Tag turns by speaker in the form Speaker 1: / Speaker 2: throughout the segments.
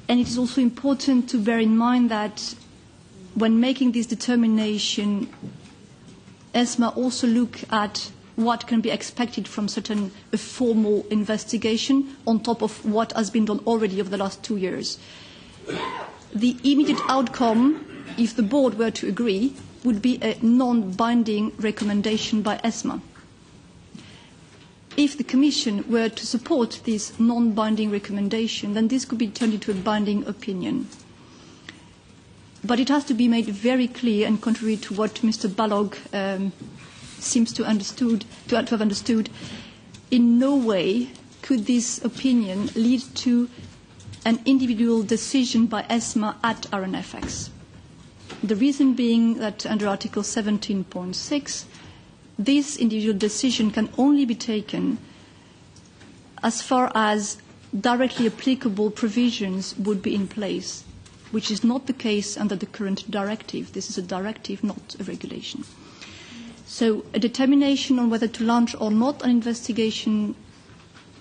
Speaker 1: And it is also important to bear in mind that when making this determination, ESMA also look at what can be expected from a formal investigation on top of what has been done already over the last 2 years. The immediate outcome, if the board were to agree, would be a non-binding recommendation by ESMA. If the Commission were to support this non-binding recommendation, then this could be turned into a binding opinion. But it has to be made very clear, and contrary to what Mr. Balog seems to have understood, in no way could this opinion lead to an individual decision by ESMA at IronFx. The reason being that under Article 17.6, this individual decision can only be taken as far as directly applicable provisions would be in place, which is not the case under the current directive. This is a directive, not a regulation. So a determination on whether to launch or not an investigation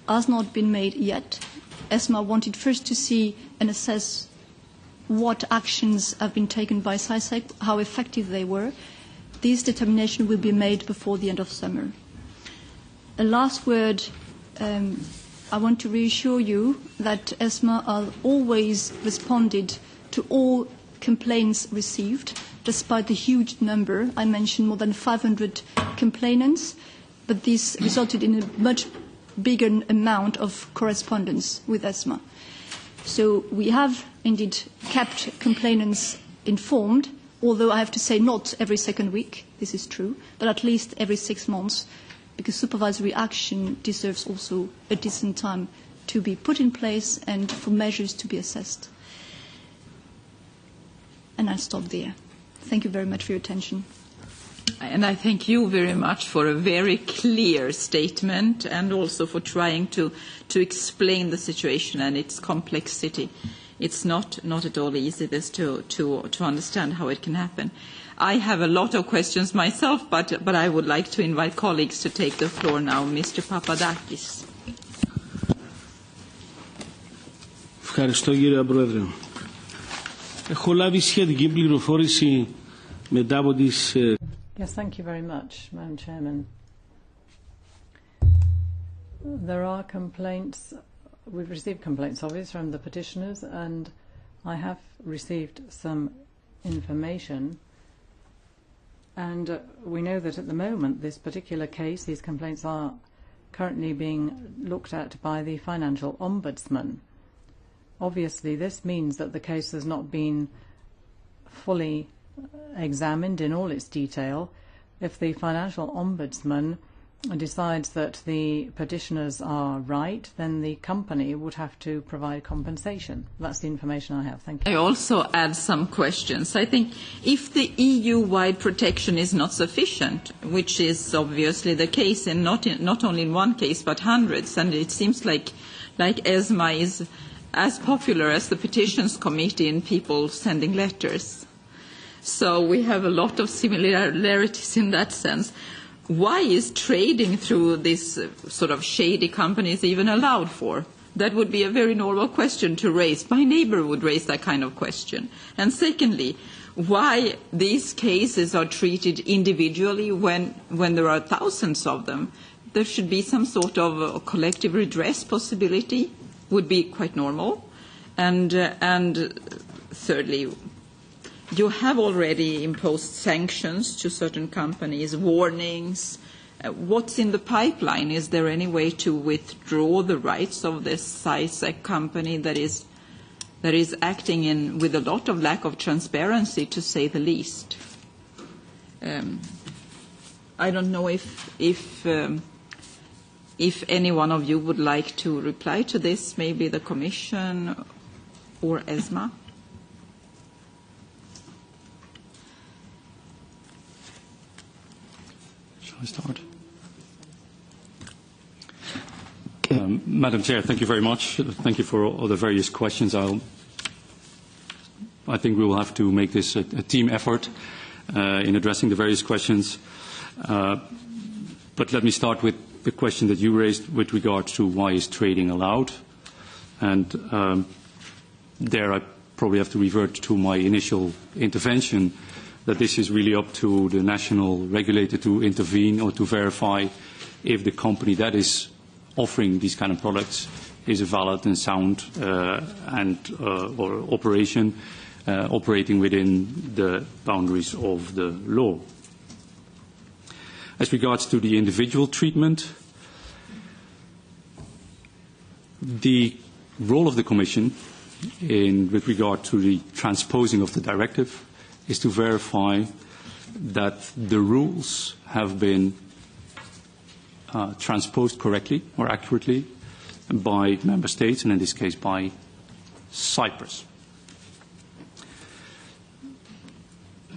Speaker 1: has not been made yet. ESMA wanted first to see and assess what actions have been taken by CySEC, how effective they were. This determination will be made before the end of summer. A last word, I want to reassure you that ESMA has always responded to all complaints received, despite the huge number. I mentioned more than 500 complainants, but this resulted in a much bigger amount of correspondence with ESMA. So we have indeed kept complainants informed, although I have to say not every second week, this is true, but at least every 6 months, because supervisory action deserves also a decent time to be put in place and for measures to be assessed. And I'll stop there. Thank you very much for your attention.
Speaker 2: And I thank you very much for a very clear statement and also for trying to explain the situation and its complexity. It's not at all easy this to understand how it can happen. I have a lot of questions myself, but I would like to invite colleagues to take the floor now. Mr. Papadakis.
Speaker 3: Ευχαριστώ κύριε Πρόεδρε. Έχω λάβει σχετική πληροφόρηση μετά από τις...
Speaker 4: Yes, thank you very much, Madam Chairman. There are complaints, we've received complaints obviously from the petitioners, and I have received some information, and we know that at the moment this particular case, these complaints are currently being looked at by the Financial Ombudsman. Obviously this means that the case has not been fully examined in all its detail. If the Financial Ombudsman decides that the petitioners are right, then the company would have to provide compensation. That's the information I have. Thank you.
Speaker 2: I also add some questions. I think if the EU-wide protection is not sufficient, which is obviously the case, and not only in one case but hundreds, and it seems like ESMA is as popular as the petitions committee in people sending letters. So we have a lot of similarities in that sense. Why is trading through these sort of shady companies even allowed for? That would be a very normal question to raise. My neighbor would raise that kind of question. And secondly, why these cases are treated individually when there are thousands of them? There should be some sort of a collective redress possibility, would be quite normal. And thirdly, you have already imposed sanctions to certain companies, warnings. What's in the pipeline? Is there any way to withdraw the rights of this CySEC company that is acting with a lot of lack of transparency, to say the least? I don't know if any one of you would like to reply to this, maybe the Commission or ESMA.
Speaker 5: I start? Madam Chair, thank you very much. Thank you for all the various questions. I think we will have to make this a team effort in addressing the various questions. But let me start with the question that you raised with regard to why is trading allowed. And there I probably have to revert to my initial intervention, that this is really up to the national regulator to intervene or to verify if the company that is offering these kind of products is a valid and sound or operation operating within the boundaries of the law. As regards to the individual treatment, the role of the Commission with regard to the transposing of the directive is to verify that the rules have been transposed correctly or accurately by member states, and in this case by Cyprus.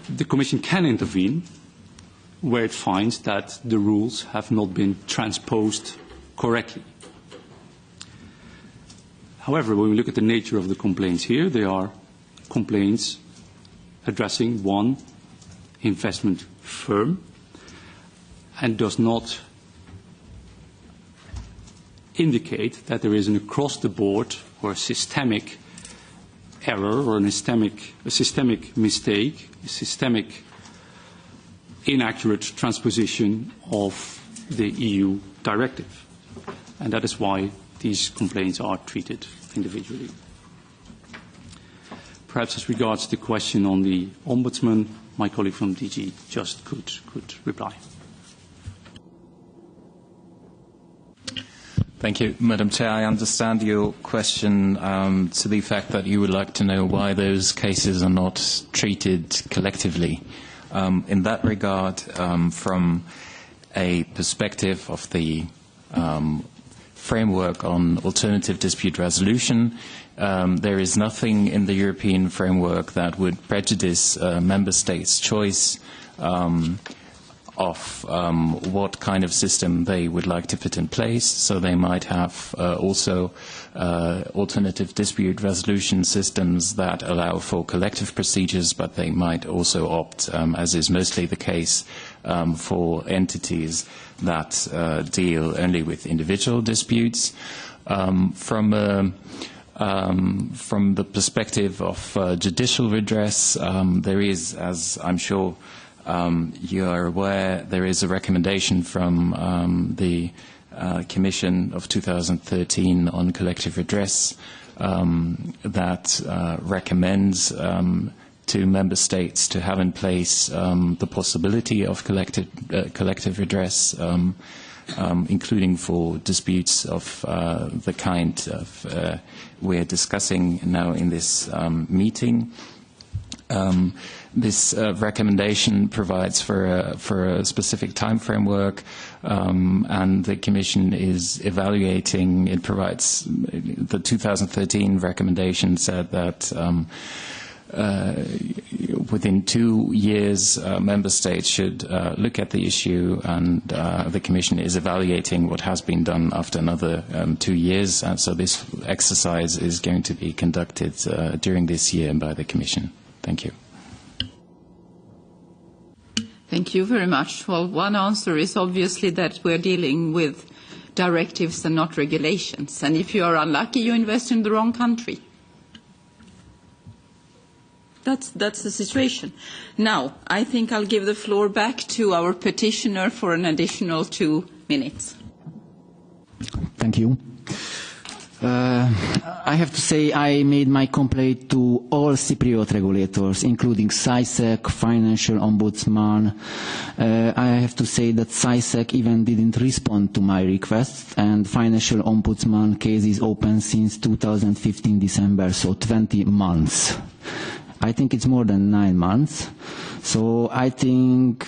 Speaker 5: The Commission can intervene where it finds that the rules have not been transposed correctly. However, when we look at the nature of the complaints here, they are complaints addressing one investment firm and does not indicate that there is an across-the-board or a systemic error or a systemic mistake, a systemic inaccurate transposition of the EU directive. And that is why these complaints are treated individually. Perhaps as regards the question on the Ombudsman, my colleague from DG Just could reply.
Speaker 6: Thank you, Madam Chair. I understand your question to the fact that you would like to know why those cases are not treated collectively. In that regard, from a perspective of the framework on alternative dispute resolution, there is nothing in the European framework that would prejudice member states' choice of what kind of system they would like to put in place. So they might have also alternative dispute resolution systems that allow for collective procedures, but they might also opt, as is mostly the case, for entities that deal only with individual disputes. From the perspective of judicial redress, there is, as I'm sure you are aware, there is a recommendation from the Commission of 2013 on collective redress that recommends to member states to have in place the possibility of collective redress, including for disputes of the kind of we're discussing now in this meeting. This recommendation provides for a specific time framework, and the Commission is evaluating. It provides the 2013 recommendation said that within 2 years, member states should look at the issue, and the Commission is evaluating what has been done after another 2 years. And so this exercise is going to be conducted during this year by the Commission. Thank you.
Speaker 2: Thank you very much. Well, one answer is obviously that we're dealing with directives and not regulations. And if you are unlucky, you invest in the wrong country. That's the situation. Now, I think I'll give the floor back to our petitioner for an additional 2 minutes.
Speaker 7: Thank you. I have to say I made my complaint to all Cypriot regulators, including CySEC, Financial Ombudsman. I have to say that CySEC even didn't respond to my request, and Financial Ombudsman case is open since 2015 December, so 20 months. I think it's more than 9 months. So I think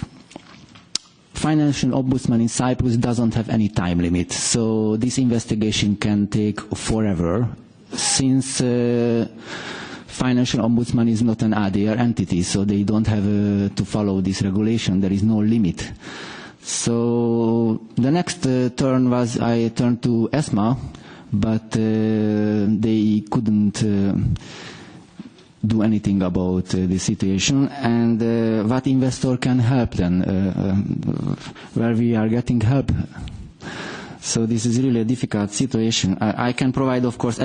Speaker 7: Financial Ombudsman in Cyprus doesn't have any time limit, so this investigation can take forever, since Financial Ombudsman is not an ADR entity, so they don't have to follow this regulation. There is no limit. So the next turn was I turned to ESMA, but they couldn't do anything about the situation, and what investor can help then, where we are getting help. So this is really a difficult situation. I can provide, of course,